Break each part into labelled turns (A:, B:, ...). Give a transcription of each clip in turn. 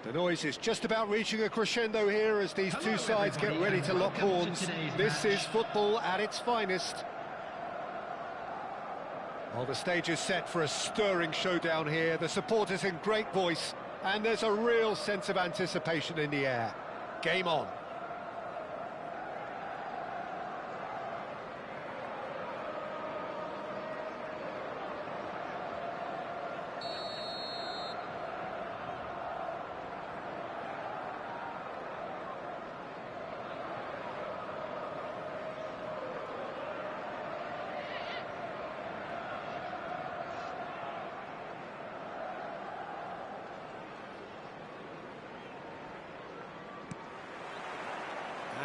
A: The noise is just about reaching a crescendo here as these two sides get ready to lock horns. This is football at its finest. Well, the stage is set for a stirring showdown here. The supporters in great voice, and there's a real sense of anticipation in the air. Game on.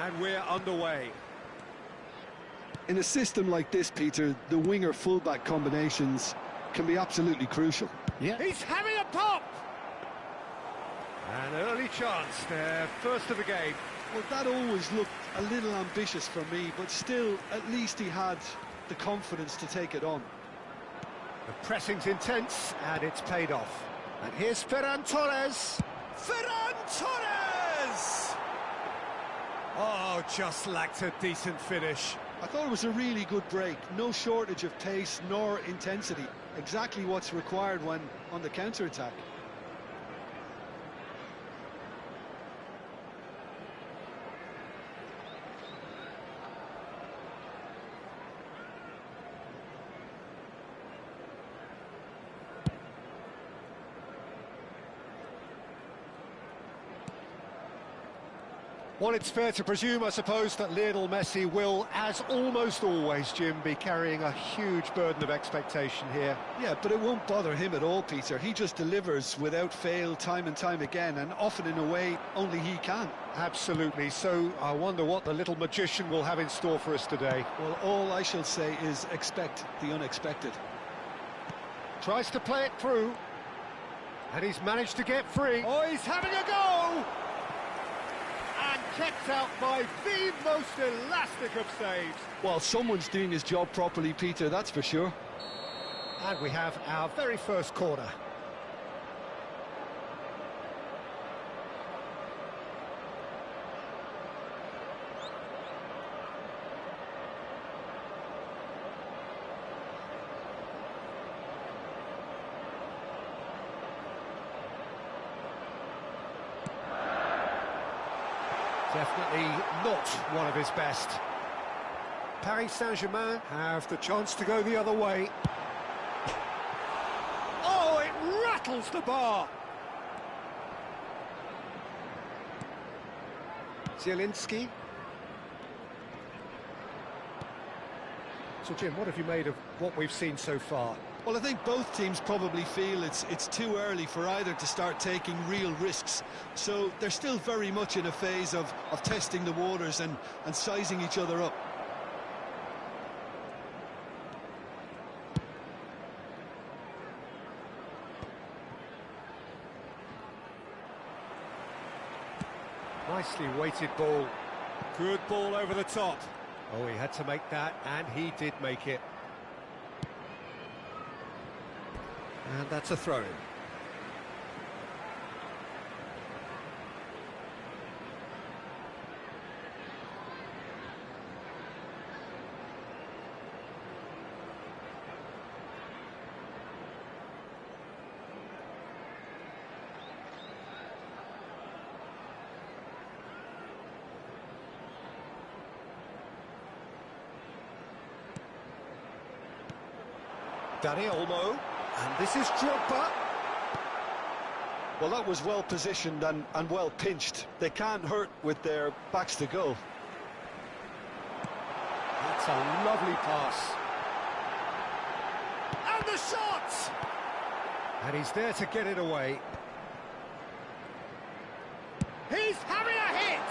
A: And we're underway.
B: In a system like this, Peter, the winger-fullback combinations can be absolutely crucial.
A: Yeah. He's having a pop! An early chance there, first of the game.
B: Well, that always looked a little ambitious for me, but still, at least he had the confidence to take it on.
A: The pressing's intense, and it's paid off. And here's Ferran Torres. Ferran Torres! Oh, just lacked a decent finish.
B: I thought it was a really good break. No shortage of pace nor intensity. Exactly what's required when on the counter-attack.
A: Well, it's fair to presume, I suppose, that Lionel Messi will, as almost always, Jim, be carrying a huge burden of expectation here.
B: Yeah, but it won't bother him at all, Peter. He just delivers without fail time and time again, and often in a way only he can.
A: Absolutely. So I wonder what the little magician will have in store for us today.
B: Well, all I shall say is expect the unexpected.
A: Tries to play it through. And he's managed to get free. Oh, he's having a go! And kept out by the most elastic of saves.
B: Well, someone's doing his job properly, Peter, that's for sure.
A: And we have our very first corner. Definitely not one of his best. Paris Saint-Germain have the chance to go the other way. Oh, it rattles the bar! Zielinski. So, Jim, what have you made of what we've seen so far?
B: Well, I think both teams probably feel it's too early for either to start taking real risks. So they're still very much in a phase of testing the waters and sizing each other up.
A: Nicely weighted ball. Good ball over the top. Oh, he had to make that, and he did make it. And that's a throw-in. Danny Olmo. And this is Drogba.
B: Well, that was well positioned and well pinched. They can't hurt with their backs to goal.
A: That's a lovely pass. And the shot! And he's there to get it away. He's having a hit!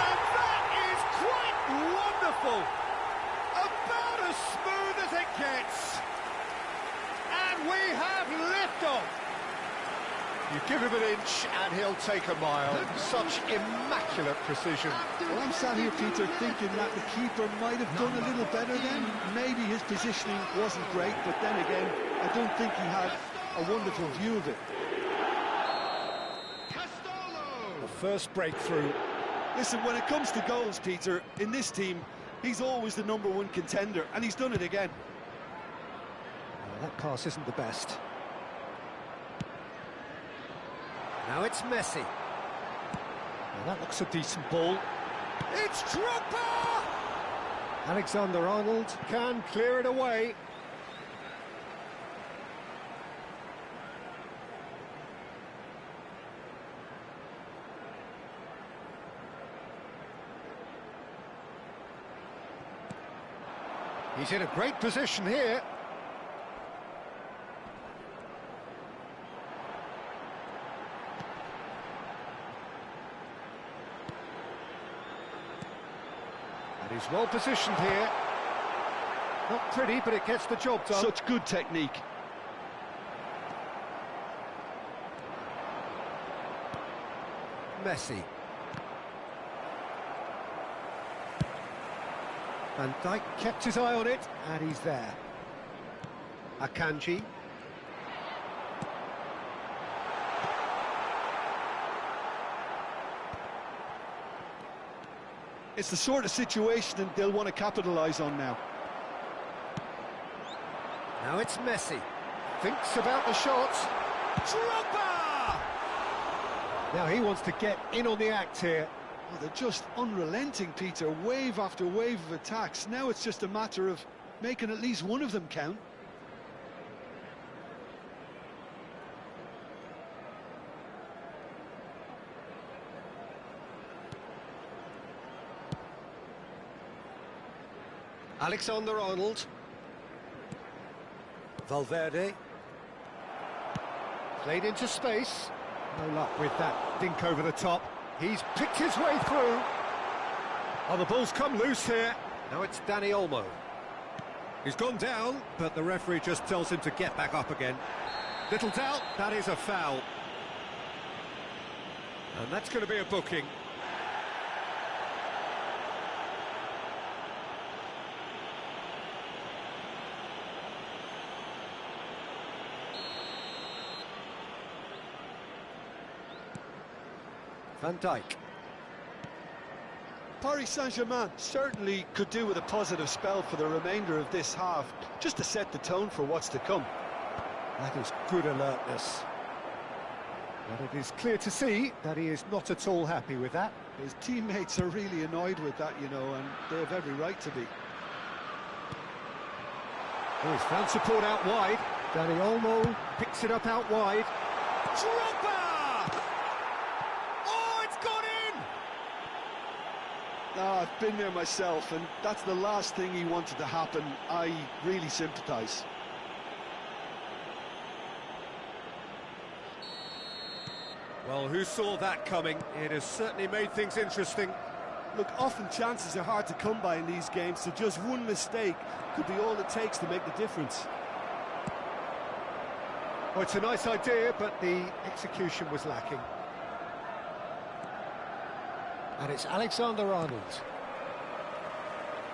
A: And that is quite wonderful! About as smooth as it gets. And we have liftoff. You give him an inch and he'll take a mile. Such immaculate precision.
B: Well, I'm sat here, Peter, thinking that the keeper might have done a little better then. Maybe his positioning wasn't great, but then again, I don't think he had a wonderful view of it.
C: first breakthrough.
B: Listen, when it comes to goals, Peter, in this team, he's always the #1 contender, and he's done it again.
C: That pass isn't the best. Now it's Messi. Well, that looks a decent ball.
A: It's Drogba!
C: Alexander-Arnold can clear it away. He's in a great position here. And he's well positioned here. Not pretty, but it gets the job done.
B: Such good technique.
C: Messi. Van Dijk kept his eye on it, and he's there. Akanji.
B: It's the sort of situation that they'll want to capitalise on now.
C: Now it's Messi. Thinks about the shot.
A: Drogba!
C: Now he wants to get in on the act here.
B: Oh, they're just unrelenting, Peter. Wave after wave of attacks. Now it's just a matter of making at least one of them count.
C: Alexander-Arnold. Valverde. Played into space. No luck with that dink over the top. He's picked his way through. Oh, the ball's come loose here. Now it's Dani Olmo. He's gone down, but the referee just tells him to get back up again. Little doubt, that is a foul. And that's going to be a booking. Van Dijk.
B: Paris Saint-Germain certainly could do with a positive spell for the remainder of this half, just to set the tone for what's to come.
C: That is good alertness. But it is clear to see that he is not at all happy with that.
B: His teammates are really annoyed with that, you know, and they have every right to be.
C: Oh, he's found support out wide. Dani Olmo picks it up out wide.
A: Drogba! Oh, it's gone in!
B: Ah, I've been there myself, and that's the last thing he wanted to happen. I really sympathise.
C: Well, who saw that coming? It has certainly made things interesting.
B: Look, often chances are hard to come by in these games, so just one mistake could be all it takes to make the difference.
C: Oh, it's a nice idea, but the execution was lacking. And it's Alexander-Arnold.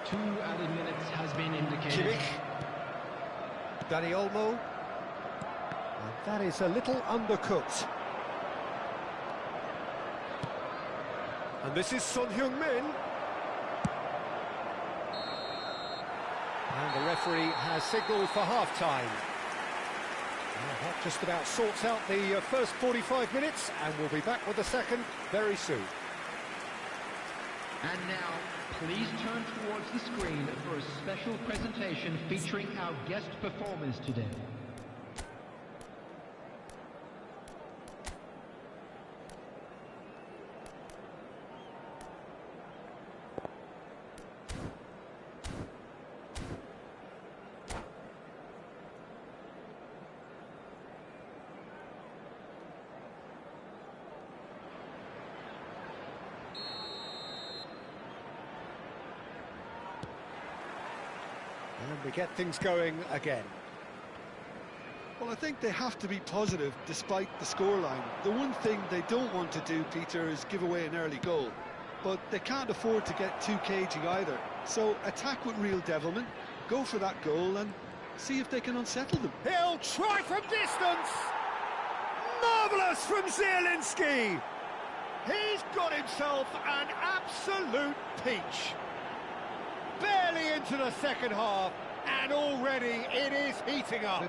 D: 2 added minutes has been indicated.
C: Kimmich. Dani Olmo. And that is a little undercooked. And this is Son Heung-min. And the referee has signalled for half-time. Well, that just about sorts out the first 45 minutes, and we'll be back with the second very soon.
D: And now, please turn towards the screen for a special presentation featuring our guest performers today.
C: And we get things going again.
B: Well, I think they have to be positive despite the scoreline. The one thing they don't want to do, Peter, is give away an early goal. But they can't afford to get too cagey either. So attack with real devilment, go for that goal and see if they can unsettle them.
A: He'll try from distance! Marvellous from Zielinski! He's got himself an absolute peach. Barely into the second half, and already it is heating up.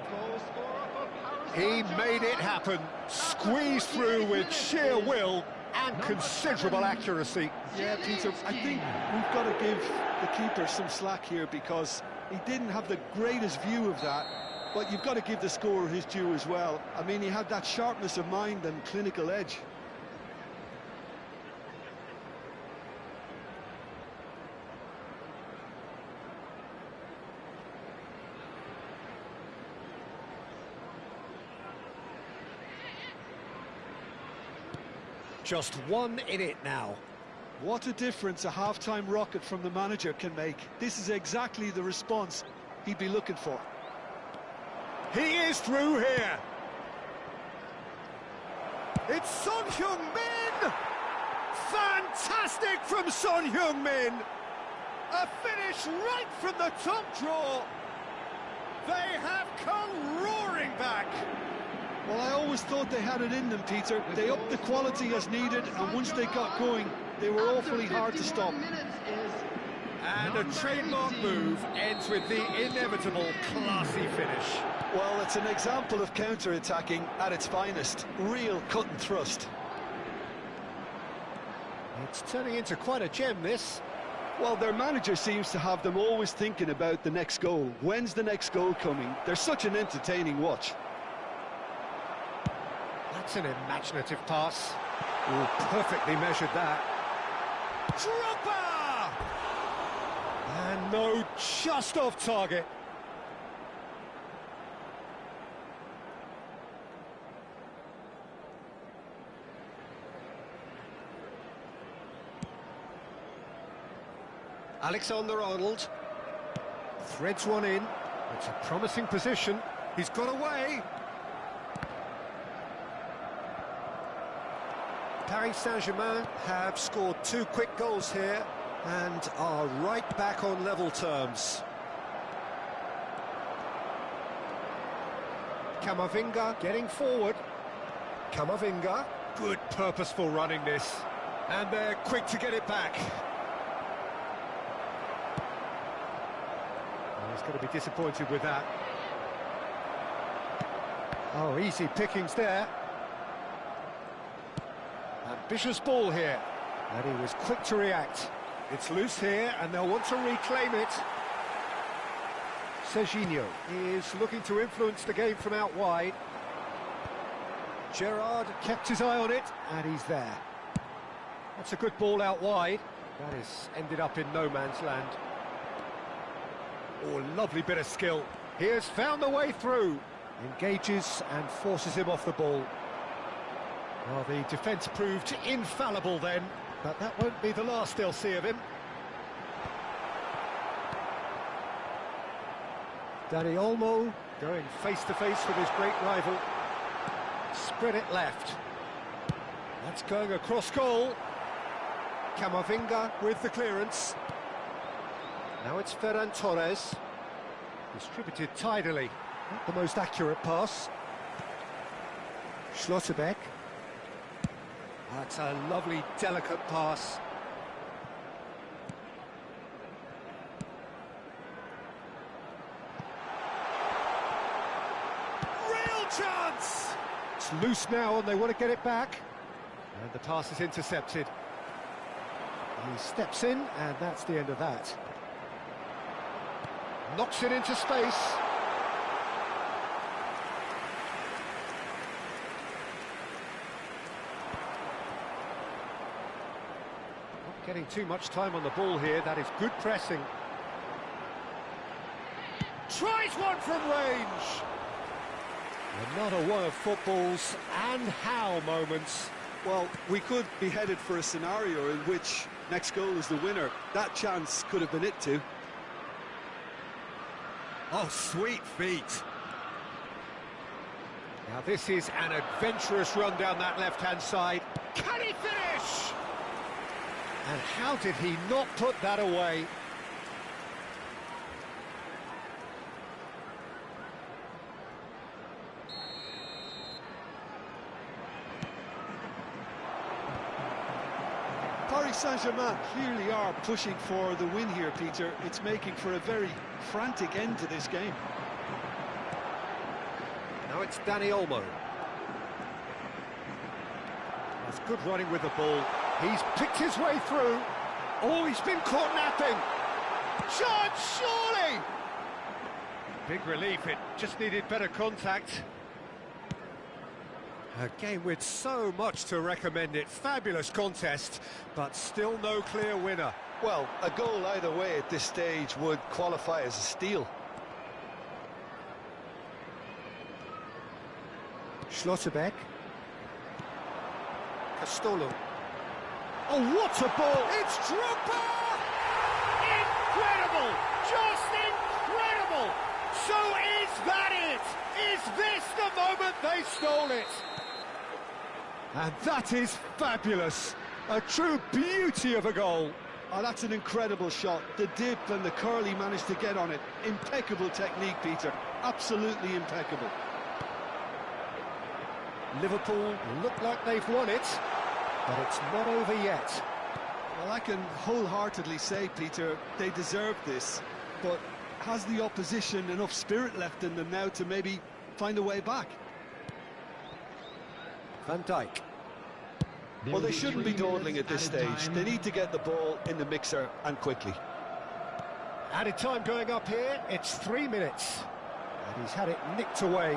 C: He made it happen, squeezed through with sheer will and considerable accuracy.
B: Yeah, Peter, I think we've got to give the keeper some slack here because he didn't have the greatest view of that, but you've got to give the scorer his due as well. I mean, he had that sharpness of mind and clinical edge.
C: Just 1 in it now.
B: What a difference a half-time rocket from the manager can make. This is exactly the response he'd be looking for.
C: He is through here.
A: It's Son Heung-min! Fantastic from Son Heung-min! A finish right from the top draw. They have come roaring back.
B: Well, I always thought they had it in them, Peter. They upped the quality as needed, and once they got going, they were awfully hard to stop.
C: And a trademark move ends with the inevitable classy finish.
B: Well, it's an example of counter-attacking at its finest. Real cut and thrust.
C: It's turning into quite a gem, this.
B: Well, their manager seems to have them always thinking about the next goal. When's the next goal coming? They're such an entertaining watch.
C: That's an imaginative pass. Oh, perfectly measured that.
A: Dropper!
C: And no, just off target. Alexander-Arnold threads one in. It's a promising position. He's got away. Paris Saint-Germain have scored 2 quick goals here and are right back on level terms. Camavinga getting forward. Camavinga, good purposeful running this. And they're quick to get it back. Oh, he's going to be disappointed with that. Oh, easy pickings there. Ambitious ball here, and he was quick to react. It's loose here, and they'll want to reclaim it. Serginho is looking to influence the game from out wide. Gerrard kept his eye on it, and he's there. That's a good ball out wide. That has ended up in no man's land. Oh, lovely bit of skill. He has found the way through. Engages and forces him off the ball. Well, the defence proved infallible then, but that won't be the last they'll see of him. Dani Olmo going face-to-face with his great rival. Spread it left. That's going across goal. Camavinga with the clearance. Now it's Ferran Torres. Distributed tidily. Not the most accurate pass. Schlotterbeck. That's a lovely, delicate pass.
A: Real chance!
C: It's loose now and they want to get it back. And the pass is intercepted. He steps in and that's the end of that. Knocks it into space. Not getting too much time on the ball here. That is good pressing.
A: Tries one from range!
C: Another one of football's and how moments.
B: Well, we could be headed for a scenario in which next goal is the winner. That chance could have been it too.
C: Oh, sweet feet. Now this is an adventurous run down that left-hand side.
A: Can he finish?
C: And how did he not put that away?
B: Paris Saint-Germain clearly are pushing for the win here, Peter. It's making for a very frantic end to this game.
C: Now it's Dani Olmo. That's good running with the ball. He's picked his way through. Oh, he's been caught napping. Chance, surely! Big relief, it just needed better contact. A game with so much to recommend it. Fabulous contest, but still no clear winner.
B: Well, a goal either way at this stage would qualify as a steal.
C: Schlotterbeck. Castolo. Oh, what a ball! It's Drogba!
A: Incredible! Just incredible! So is that it? Is this the moment they stole it?
C: And that is fabulous. A true beauty of a goal.
B: Oh, that's an incredible shot. The dip and the curl he managed to get on it. Impeccable technique, Peter. Absolutely impeccable.
C: Liverpool look like they've won it, but it's not over yet.
B: Well, I can wholeheartedly say, Peter, they deserve this, but has the opposition enough spirit left in them now to maybe find a way back?
C: Van Dijk.
B: Well, they shouldn't be dawdling at this stage. They need to get the ball in the mixer and quickly.
C: Added time going up here, it's 3 minutes. And he's had it nicked away.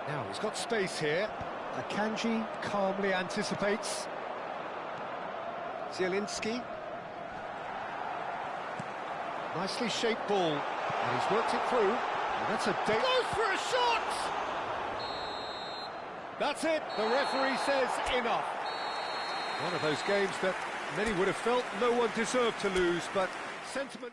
C: Now he's got space here. Akanji calmly anticipates. Zielinski. Nicely shaped ball. And he's worked it through. And that's a
A: Goes for a shot!
C: That's it. The referee says enough. One of those games that many would have felt no one deserved to lose, but sentiment...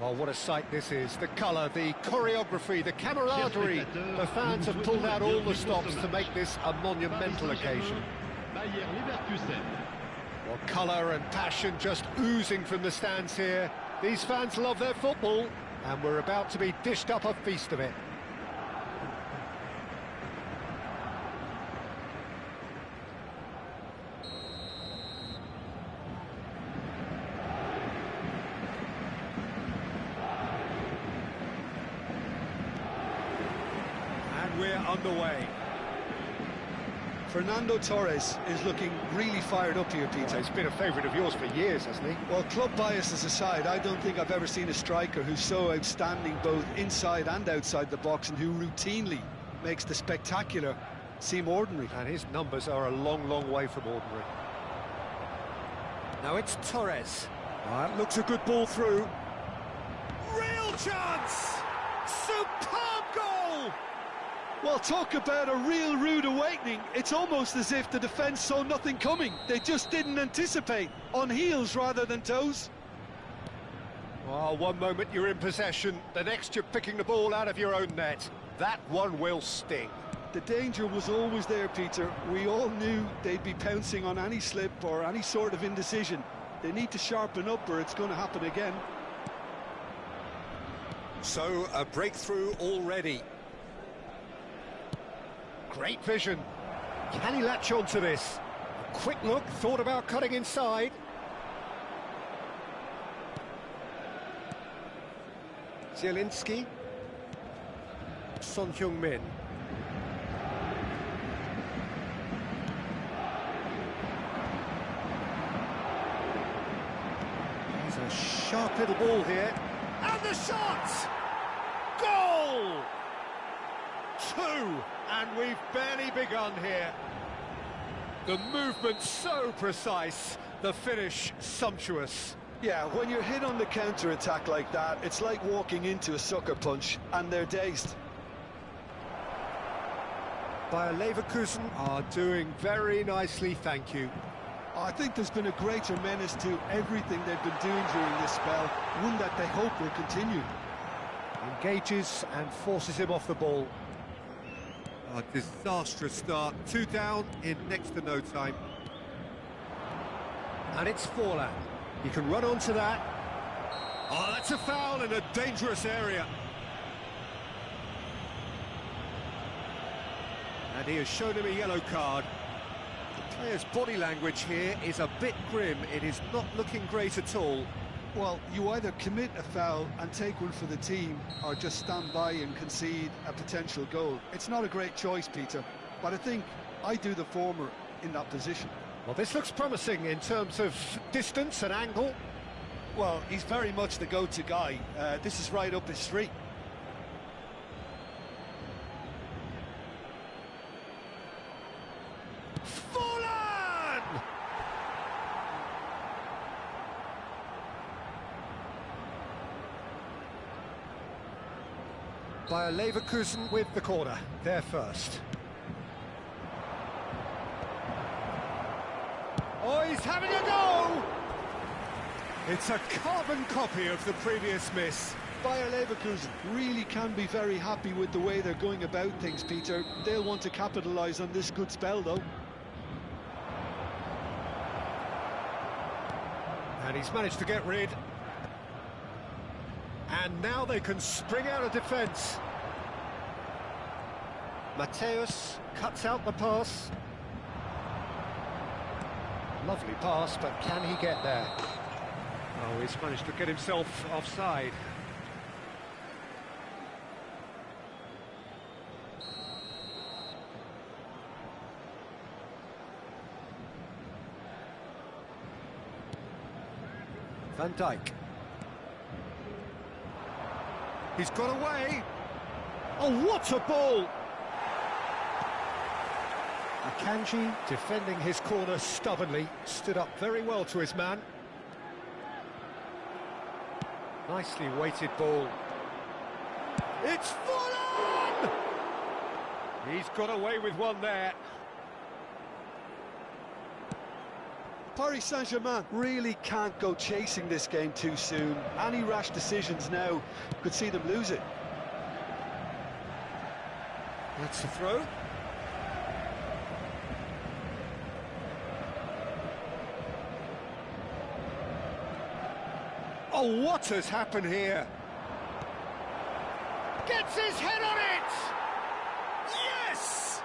C: Well, what a sight this is. The colour, the choreography, the camaraderie. The fans have pulled out all the stops to make this a monumental occasion. Well, colour and passion just oozing from the stands here. These fans love their football. And we're about to be dished up a feast of it. And we're underway.
B: Fernando Torres is looking really fired up here, Peter.
C: He's been a favourite of yours for years, hasn't he?
B: Well, club biases aside, I don't think I've ever seen a striker who's so outstanding both inside and outside the box, and who routinely makes the spectacular seem ordinary.
C: And his numbers are a long, long way from ordinary. Now it's Torres. That looks a good ball through.
A: Real chance! Superb goal!
B: Well, talk about a real rude awakening. It's almost as if the defence saw nothing coming. They just didn't anticipate, on heels rather than toes.
C: Well, one moment you're in possession, the next you're picking the ball out of your own net. That one will sting.
B: The danger was always there, Peter. We all knew they'd be pouncing on any slip or any sort of indecision. They need to sharpen up or it's going to happen again.
C: So, a breakthrough already. Great vision. Can he latch on to this? A quick look, thought about cutting inside. Zielinski. Son Heung-min. There's a sharp little ball here.
A: And the shot! Goal! 2,
C: And we've barely begun here. The movement so precise, the finish sumptuous.
B: Yeah, when you're hit on the counter-attack like that, it's like walking into a sucker punch, and they're dazed.
C: Bayer Leverkusen are doing very nicely, thank you.
B: I think there's been a greater menace to everything they've been doing during this spell, one that they hope will continue.
C: Engages and forces him off the ball. A disastrous start, 2 down in next to no time. And it's Forlan. He can run onto that. Oh, that's a foul in a dangerous area. And he has shown him a yellow card. The player's body language here is a bit grim. It is not looking great at all.
B: Well, you either commit a foul and take one for the team, or just stand by and concede a potential goal. It's not a great choice, Peter, but I think I do the former in that position.
C: Well, this looks promising in terms of distance and angle.
B: Well, he's very much the go-to guy. This is right up his street.
A: Forlan!
C: Bayer Leverkusen with the corner, there first. Oh, he's having a go! It's a carbon copy of the previous miss.
B: Bayer Leverkusen really can be very happy with the way they're going about things, Peter. They'll want to capitalise on this good spell, though.
C: And he's managed to get rid. And now they can spring out of defence. Mateus cuts out the pass. Lovely pass, but can he get there? Oh, he's managed to get himself offside. Van Dijk. He's got away. Oh, what a ball! Akanji, defending his corner stubbornly, stood up very well to his man. Nicely weighted ball. It's Forlan! He's got away with one there.
B: Paris Saint-Germain really can't go chasing this game too soon. Any rash decisions now could see them lose it.
C: That's a throw. Oh, what has happened here?
A: Gets his head on it! Yes!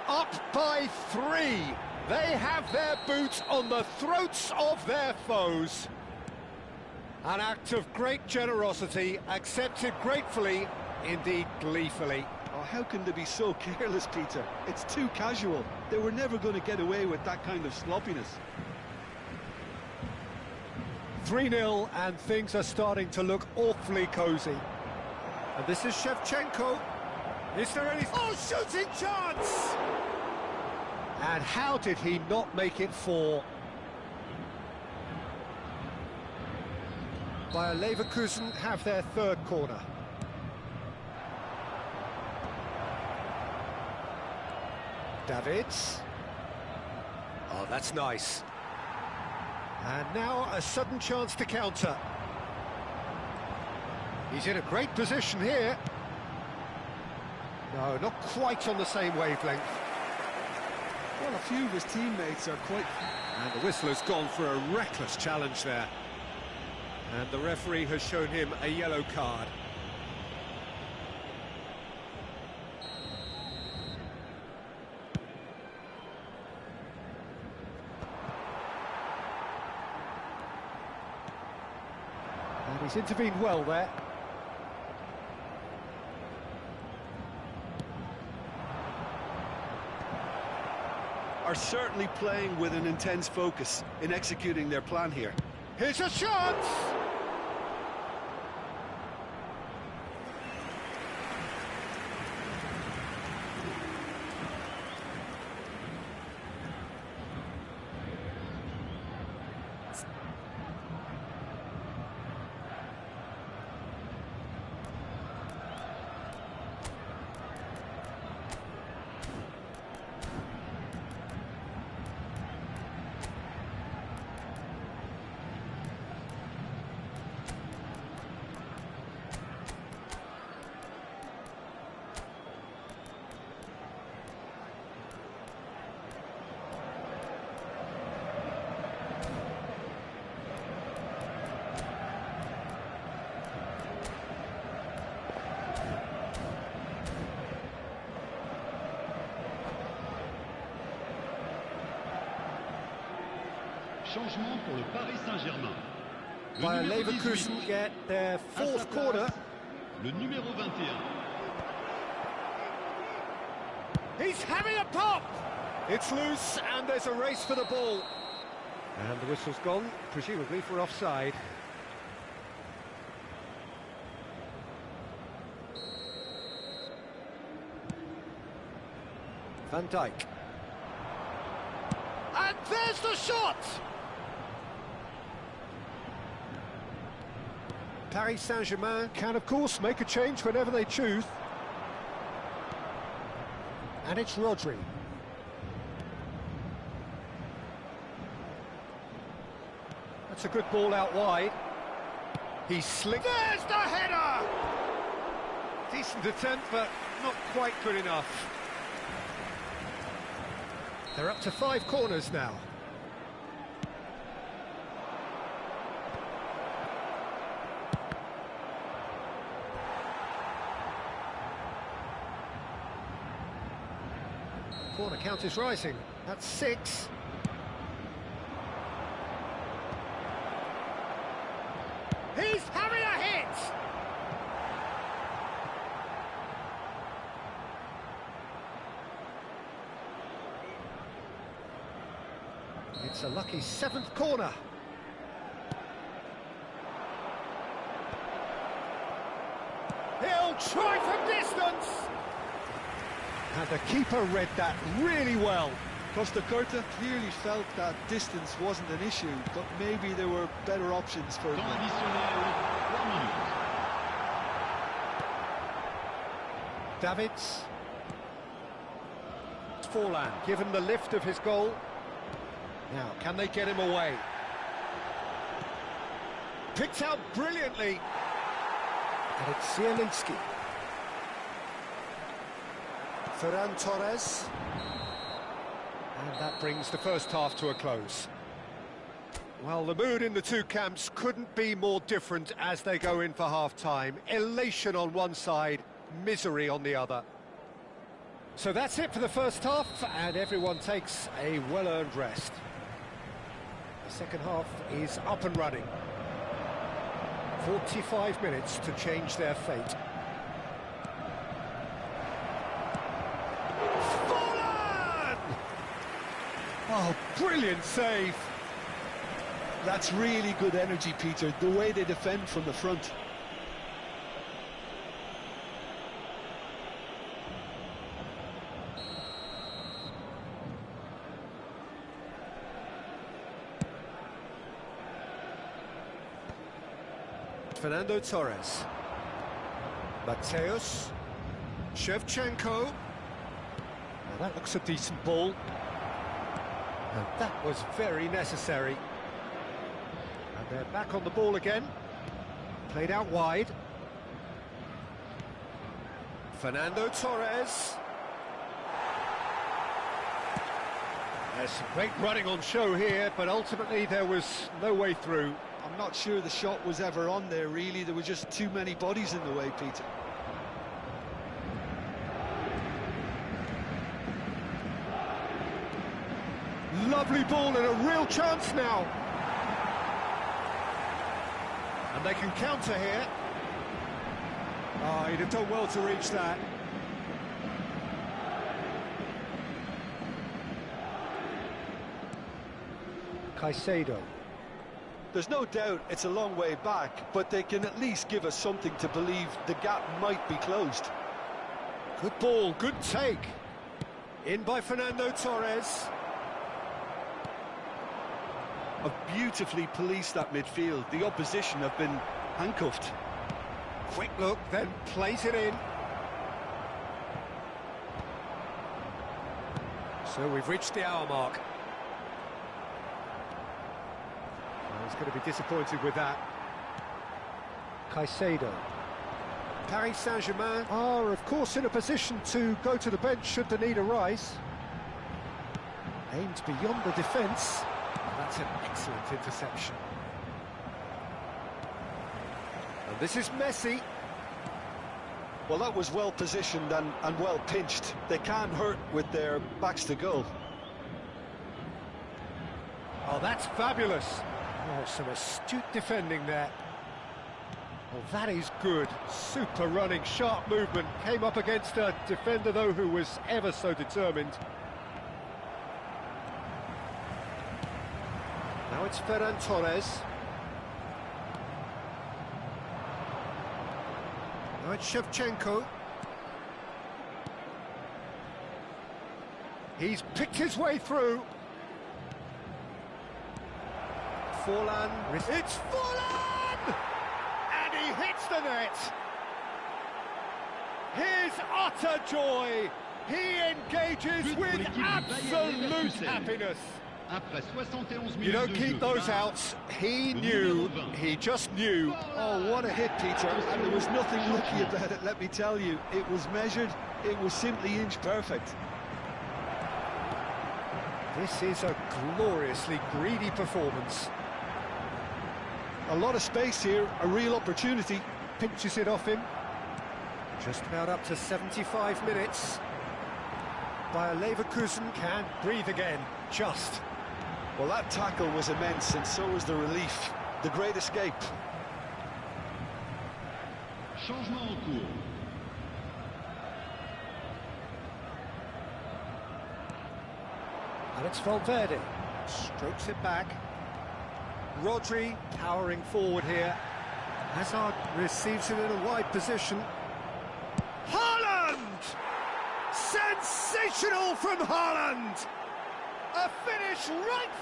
C: Up by 3. They have their boots on the throats of their foes. An act of great generosity, accepted gratefully, indeed gleefully.
B: Oh, how can they be so careless, Peter? It's too casual. They were never going to get away with that kind of sloppiness.
C: 3-0, and things are starting to look awfully cosy. And this is Shevchenko. Is there any...
A: Oh, shooting chance!
C: And how did he not make it 4? Bayer Leverkusen have their third corner. Davids. Oh, that's nice. And now a sudden chance to counter. He's in a great position here. No, not quite on the same wavelength.
B: Well, a few of his teammates are quite...
C: And the whistle has gone for a reckless challenge there. And the referee has shown him a yellow card. And he's intervened well there.
B: are certainly playing with an intense focus in executing their plan here.
C: Here's a shot!
E: Changement pour le Paris Saint-Germain.
C: Bayer Leverkusen get their fourth corner.
E: Le numéro 21.
A: He's having a pop!
C: It's loose and there's a race for the ball. And the whistle's gone, presumably for offside. Van Dijk.
A: And there's the shot!
C: Paris Saint-Germain can, of course, make a change whenever they choose. And it's Rodri. That's a good ball out wide. He's slick.
A: There's the header!
C: Decent attempt, but not quite good enough. They're up to 5 corners now. Corner count is rising. That's 6.
A: He's having a hit!
C: It's a lucky 7th corner.
A: He'll try from distance!
C: And the keeper read that really well.
B: Costa Curta clearly felt that distance wasn't an issue, but maybe there were better options for him.
E: Temps additionnel, 3 minutes.
C: Davids. Forlan, given the lift of his goal. Now, can they get him away? Picked out brilliantly. And it's Zielinski. Ferran Torres. And that brings the first half to a close. Well, the mood in the two camps couldn't be more different as they go in for half-time. Elation on one side, misery on the other. So that's it for the first half, and everyone takes a well-earned rest. The second half is up and running. 45 minutes to change their fate. Oh, brilliant save!
B: That's really good energy, Peter, the way they defend from the front.
C: Fernando Torres. Mateus. Shevchenko. Now that looks a decent ball. And that was very necessary. And they're back on the ball again. Played out wide. Fernando Torres. There's some great running on show here, but ultimately there was no way through.
B: I'm not sure the shot was ever on there, really. There were just too many bodies in the way, Peter.
C: Lovely ball and a real chance now. And they can counter here. Oh, he'd have done well to reach that. Caicedo.
B: There's no doubt it's a long way back, but they can at least give us something to believe the gap might be closed.
C: Good ball, good take. In by Fernando Torres.
B: Have beautifully policed that midfield. The opposition have been handcuffed.
C: Quick look, then plays it in. So we've reached the hour mark. He's going to be disappointed with that. Caicedo. Paris Saint-Germain are, of course, in a position to go to the bench should the need arise. Aimed beyond the defence. That's an excellent interception. And this is Messi.
B: Well, that was well positioned and well pinched. They can't hurt with their backs to goal.
C: Oh, that's fabulous. Oh, some astute defending there. Well, that is good. Super running, sharp movement. Came up against a defender, though, who was ever so determined. Now it's Ferran Torres. Now it's Shevchenko. He's picked his way through. Forlan. It's Forlan! And he hits the net. His utter joy. He engages with absolute happiness. You don't keep those out. He knew, he just knew.
B: Oh, what a hit, Peter. And there was nothing lucky about it, let me tell you. It was measured, it was simply inch perfect.
C: This is a gloriously greedy performance.
B: A lot of space here, a real opportunity.
C: Pinches it off him. Just about up to 75 minutes. Bayer Leverkusen can breathe again, just.
B: Well, that tackle was immense, and so was the relief. The great escape.
E: Changement en cours.
C: And it's Valverde. Strokes it back. Rodri powering forward here. Hazard receives it in a wide position. Haaland! Sensational from Haaland! A finish right